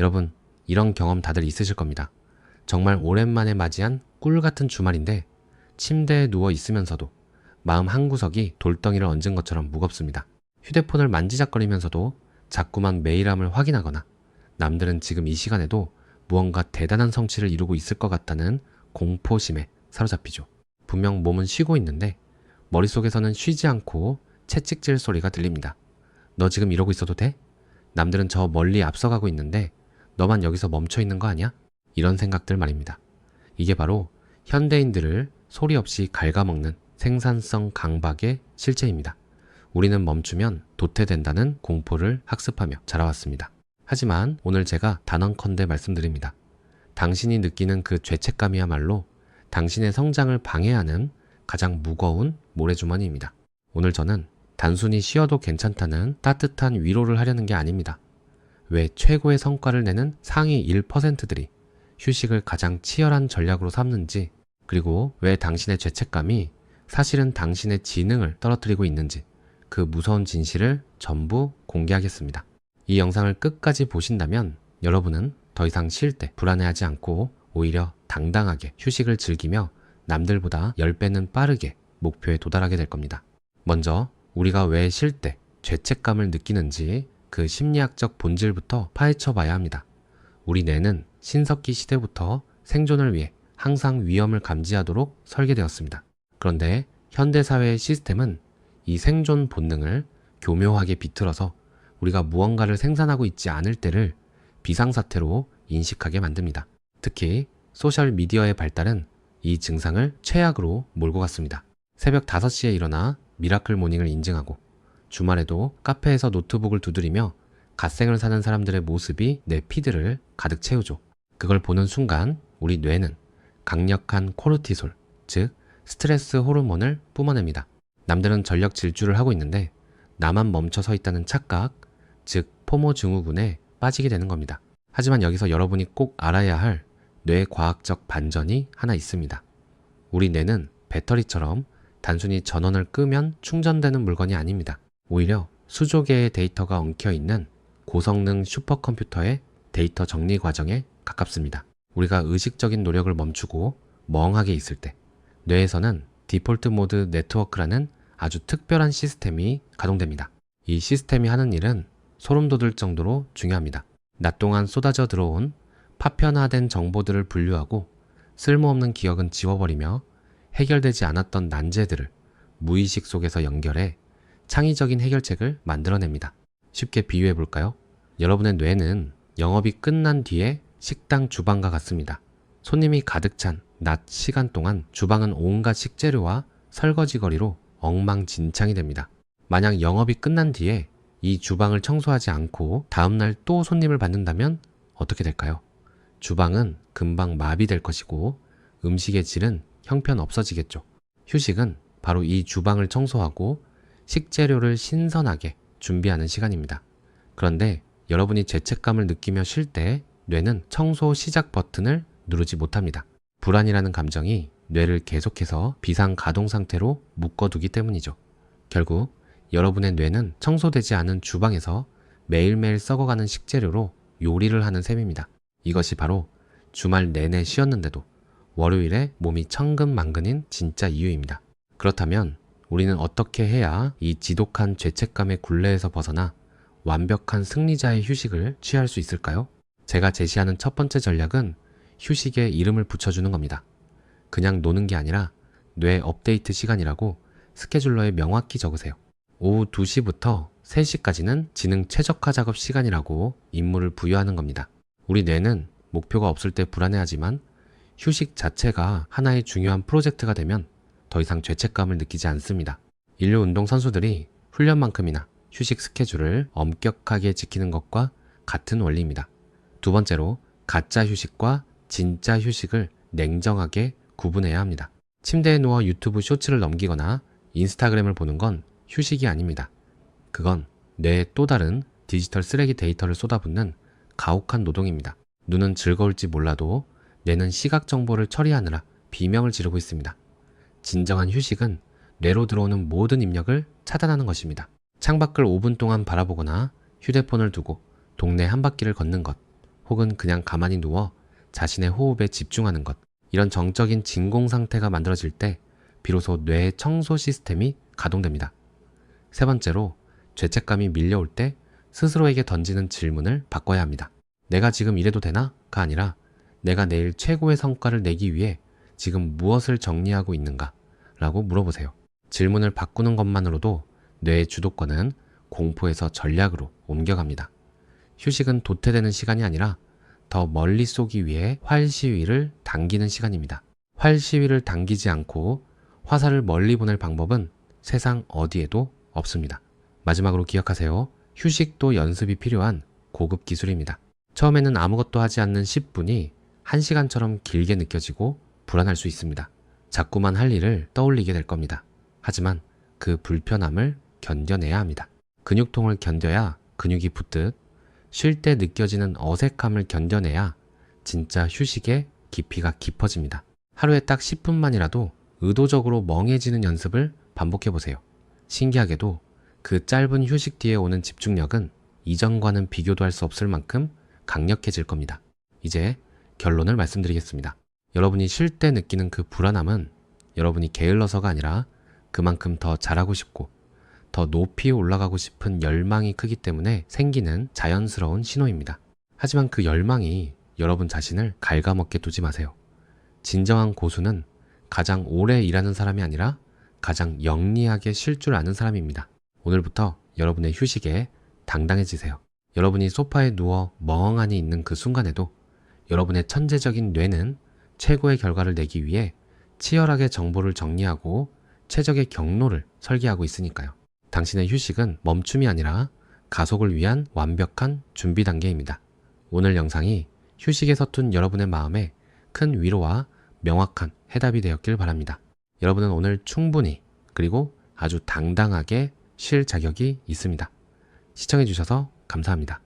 여러분, 이런 경험 다들 있으실 겁니다. 정말 오랜만에 맞이한 꿀 같은 주말인데 침대에 누워 있으면서도 마음 한구석이 돌덩이를 얹은 것처럼 무겁습니다. 휴대폰을 만지작거리면서도 자꾸만 메일함을 확인하거나 남들은 지금 이 시간에도 무언가 대단한 성취를 이루고 있을 것 같다는 공포심에 사로잡히죠. 분명 몸은 쉬고 있는데 머릿속에서는 쉬지 않고 채찍질 소리가 들립니다. 너 지금 이러고 있어도 돼? 남들은 저 멀리 앞서가고 있는데 너만 여기서 멈춰 있는 거 아니야? 이런 생각들 말입니다. 이게 바로 현대인들을 소리 없이 갉아먹는 생산성 강박의 실체입니다. 우리는 멈추면 도태된다는 공포를 학습하며 자라왔습니다. 하지만 오늘 제가 단언컨대 말씀드립니다. 당신이 느끼는 그 죄책감이야말로 당신의 성장을 방해하는 가장 무거운 모래주머니입니다. 오늘 저는 단순히 쉬어도 괜찮다는 따뜻한 위로를 하려는 게 아닙니다. 왜 최고의 성과를 내는 상위 1%들이 휴식을 가장 치열한 전략으로 삼는지, 그리고 왜 당신의 죄책감이 사실은 당신의 지능을 떨어뜨리고 있는지 그 무서운 진실을 전부 공개하겠습니다. 이 영상을 끝까지 보신다면 여러분은 더 이상 쉴 때 불안해하지 않고 오히려 당당하게 휴식을 즐기며 남들보다 10배는 빠르게 목표에 도달하게 될 겁니다. 먼저 우리가 왜 쉴 때 죄책감을 느끼는지 그 심리학적 본질부터 파헤쳐 봐야 합니다. 우리 뇌는 신석기 시대부터 생존을 위해 항상 위험을 감지하도록 설계되었습니다. 그런데 현대사회의 시스템은 이 생존 본능을 교묘하게 비틀어서 우리가 무언가를 생산하고 있지 않을 때를 비상사태로 인식하게 만듭니다. 특히 소셜미디어의 발달은 이 증상을 최악으로 몰고 갔습니다. 새벽 5시에 일어나 미라클 모닝을 인증하고 주말에도 카페에서 노트북을 두드리며 갓생을 사는 사람들의 모습이 내 피드를 가득 채우죠. 그걸 보는 순간 우리 뇌는 강력한 코르티솔, 즉 스트레스 호르몬을 뿜어냅니다. 남들은 전력 질주를 하고 있는데 나만 멈춰 서 있다는 착각, 즉 포모 증후군에 빠지게 되는 겁니다. 하지만 여기서 여러분이 꼭 알아야 할 뇌과학적 반전이 하나 있습니다. 우리 뇌는 배터리처럼 단순히 전원을 끄면 충전되는 물건이 아닙니다. 오히려 수조 개의 데이터가 엉켜있는 고성능 슈퍼컴퓨터의 데이터 정리 과정에 가깝습니다. 우리가 의식적인 노력을 멈추고 멍하게 있을 때 뇌에서는 디폴트 모드 네트워크라는 아주 특별한 시스템이 가동됩니다. 이 시스템이 하는 일은 소름 돋을 정도로 중요합니다. 낮 동안 쏟아져 들어온 파편화된 정보들을 분류하고 쓸모없는 기억은 지워버리며 해결되지 않았던 난제들을 무의식 속에서 연결해 창의적인 해결책을 만들어냅니다. 쉽게 비유해 볼까요? 여러분의 뇌는 영업이 끝난 뒤에 식당 주방과 같습니다. 손님이 가득 찬 낮 시간 동안 주방은 온갖 식재료와 설거지거리로 엉망진창이 됩니다. 만약 영업이 끝난 뒤에 이 주방을 청소하지 않고 다음날 또 손님을 받는다면 어떻게 될까요? 주방은 금방 마비될 것이고 음식의 질은 형편없어지겠죠. 휴식은 바로 이 주방을 청소하고 식재료를 신선하게 준비하는 시간입니다. 그런데 여러분이 죄책감을 느끼며 쉴 때 뇌는 청소 시작 버튼을 누르지 못합니다. 불안이라는 감정이 뇌를 계속해서 비상 가동 상태로 묶어두기 때문이죠. 결국 여러분의 뇌는 청소되지 않은 주방에서 매일매일 썩어가는 식재료로 요리를 하는 셈입니다. 이것이 바로 주말 내내 쉬었는데도 월요일에 몸이 천근만근인 진짜 이유입니다. 그렇다면 우리는 어떻게 해야 이 지독한 죄책감의 굴레에서 벗어나 완벽한 승리자의 휴식을 취할 수 있을까요? 제가 제시하는 첫 번째 전략은 휴식에 이름을 붙여주는 겁니다. 그냥 노는 게 아니라 뇌 업데이트 시간이라고 스케줄러에 명확히 적으세요. 오후 2시부터 3시까지는 지능 최적화 작업 시간이라고 임무를 부여하는 겁니다. 우리 뇌는 목표가 없을 때 불안해하지만 휴식 자체가 하나의 중요한 프로젝트가 되면 더 이상 죄책감을 느끼지 않습니다. 인류 운동 선수들이 훈련만큼이나 휴식 스케줄을 엄격하게 지키는 것과 같은 원리입니다. 두 번째로 가짜 휴식과 진짜 휴식을 냉정하게 구분해야 합니다. 침대에 누워 유튜브 쇼츠를 넘기거나 인스타그램을 보는 건 휴식이 아닙니다. 그건 뇌의 또 다른 디지털 쓰레기 데이터를 쏟아붓는 가혹한 노동입니다. 눈은 즐거울지 몰라도 뇌는 시각 정보를 처리하느라 비명을 지르고 있습니다. 진정한 휴식은 뇌로 들어오는 모든 입력을 차단하는 것입니다. 창밖을 5분 동안 바라보거나 휴대폰을 두고 동네 한 바퀴를 걷는 것, 혹은 그냥 가만히 누워 자신의 호흡에 집중하는 것. 이런 정적인 진공 상태가 만들어질 때 비로소 뇌의 청소 시스템이 가동됩니다. 세 번째로, 죄책감이 밀려올 때 스스로에게 던지는 질문을 바꿔야 합니다. 내가 지금 이래도 되나? 가 아니라 내가 내일 최고의 성과를 내기 위해 지금 무엇을 정리하고 있는가? 라고 물어보세요. 질문을 바꾸는 것만으로도 뇌의 주도권은 공포에서 전략으로 옮겨갑니다. 휴식은 도태되는 시간이 아니라 더 멀리 쏘기 위해 활 시위를 당기는 시간입니다. 활 시위를 당기지 않고 화살을 멀리 보낼 방법은 세상 어디에도 없습니다. 마지막으로 기억하세요. 휴식도 연습이 필요한 고급 기술입니다. 처음에는 아무것도 하지 않는 10분이 1시간처럼 길게 느껴지고 불안할 수 있습니다. 자꾸만 할 일을 떠올리게 될 겁니다. 하지만 그 불편함을 견뎌내야 합니다. 근육통을 견뎌야 근육이 붙듯 쉴 때 느껴지는 어색함을 견뎌내야 진짜 휴식의 깊이가 깊어집니다. 하루에 딱 10분만이라도 의도적으로 멍해지는 연습을 반복해보세요. 신기하게도 그 짧은 휴식 뒤에 오는 집중력은 이전과는 비교도 할 수 없을 만큼 강력해질 겁니다. 이제 결론을 말씀드리겠습니다. 여러분이 쉴 때 느끼는 그 불안함은 여러분이 게을러서가 아니라 그만큼 더 잘하고 싶고 더 높이 올라가고 싶은 열망이 크기 때문에 생기는 자연스러운 신호입니다. 하지만 그 열망이 여러분 자신을 갉아먹게 두지 마세요. 진정한 고수는 가장 오래 일하는 사람이 아니라 가장 영리하게 쉴 줄 아는 사람입니다. 오늘부터 여러분의 휴식에 당당해지세요. 여러분이 소파에 누워 멍하니 있는 그 순간에도 여러분의 천재적인 뇌는 최고의 결과를 내기 위해 치열하게 정보를 정리하고 최적의 경로를 설계하고 있으니까요. 당신의 휴식은 멈춤이 아니라 가속을 위한 완벽한 준비 단계입니다. 오늘 영상이 휴식에 서툰 여러분의 마음에 큰 위로와 명확한 해답이 되었길 바랍니다. 여러분은 오늘 충분히 그리고 아주 당당하게 쉴 자격이 있습니다. 시청해주셔서 감사합니다.